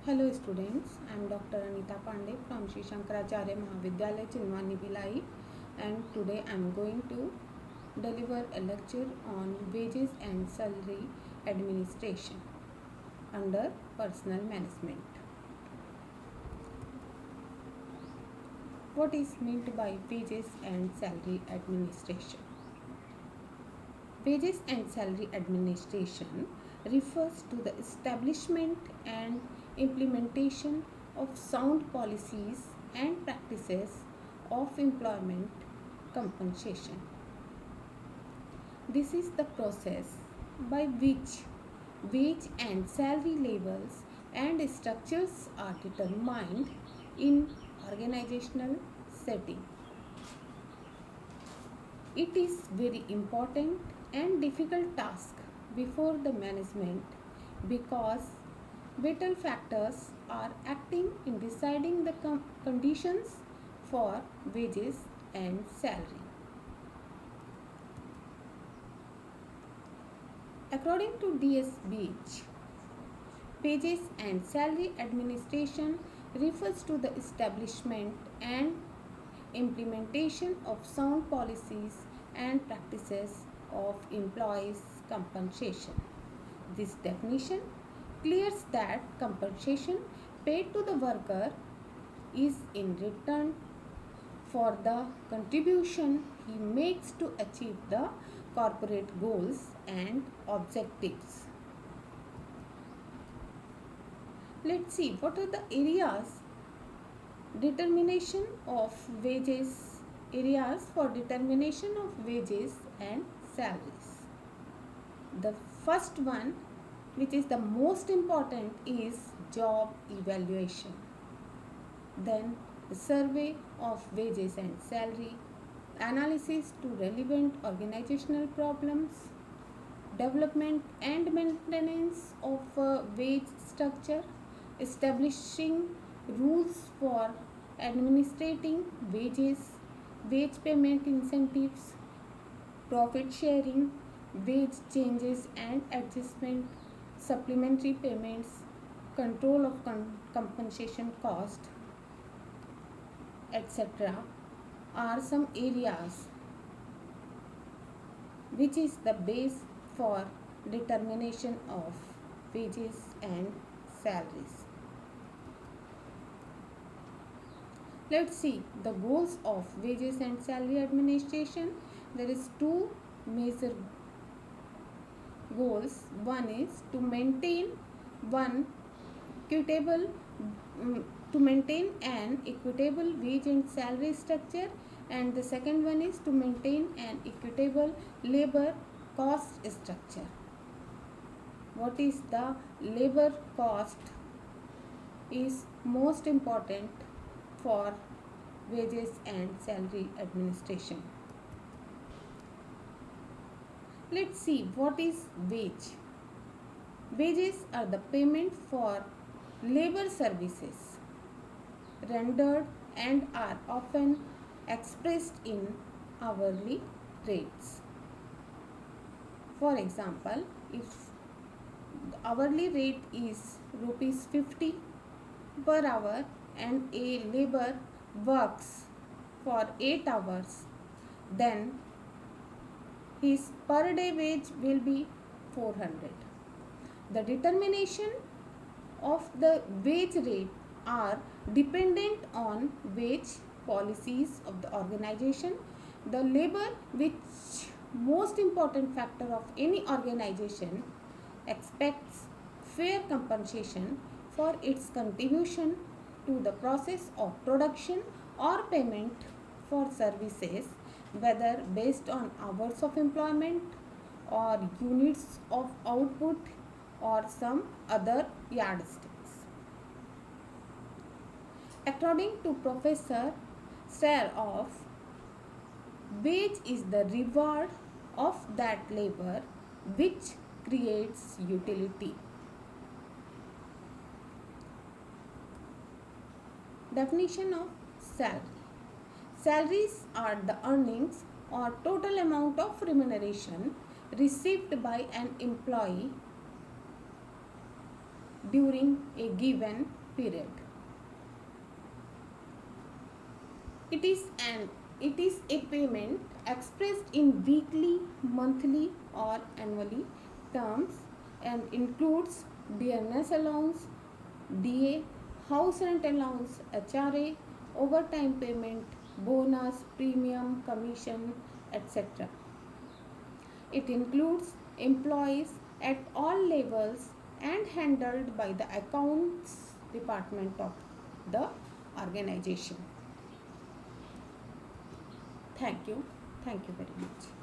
Hello students, I am Dr. Anita Pandey from Sri Shankaracharya Mahavidyalaya Chinwani Bhilai, and today I am going to deliver a lecture on wages and salary administration under personal management. What is meant by wages and salary administration? Wages and salary administration refers to the establishment and implementation of sound policies and practices of employment compensation. This is the process by which wage and salary levels and structures are determined in organizational setting. It is very important and difficult task before the management because vital factors are acting in deciding the conditions for wages and salary. According to D.S. Beach, wages and salary administration refers to the establishment and implementation of sound policies and practices of employees' compensation. This definition clears that compensation paid to the worker is in return for the contribution he makes to achieve the corporate goals and objectives. Let's see what are the determination of areas for determination of wages and salaries. The first one, which is the most important, is job evaluation. Then the survey of wages and salary, analysis to relevant organizational problems, development and maintenance of a wage structure, establishing rules for administrating wages, wage payment incentives, profit sharing, wage changes and adjustment, supplementary payments, control of compensation cost, etc. are some areas which is the base for determination of wages and salaries. Let's see the goals of wages and salary administration. There is two major goals. One is to maintain one equitable to maintain an equitable wage and salary structure, and the second one is to maintain an equitable labor cost structure. What is the labor cost is most important for wages and salary administration. Let's see what is wage. Wages are the payment for labor services rendered and are often expressed in hourly rates. For example, if the hourly rate is rupees 50 per hour and a labor works for 8 hours, then his per day wage will be 400. The determination of the wage rate are dependent on wage policies of the organization. The labor, which most important factor of any organization, expects fair compensation for its contribution to the process of production or payment for services, whether based on hours of employment or units of output or some other yardsticks. According to Professor Starr, wage is the reward of that labor which creates utility. Definition of salary. Salaries are the earnings or total amount of remuneration received by an employee during a given period. It is a payment expressed in weekly, monthly or annually terms and includes dearness allowance, DA, house rent allowance, HRA, overtime payment, bonus, premium, commission, etc. It includes employees at all levels and handled by the accounts department of the organization. Thank you. Thank you very much.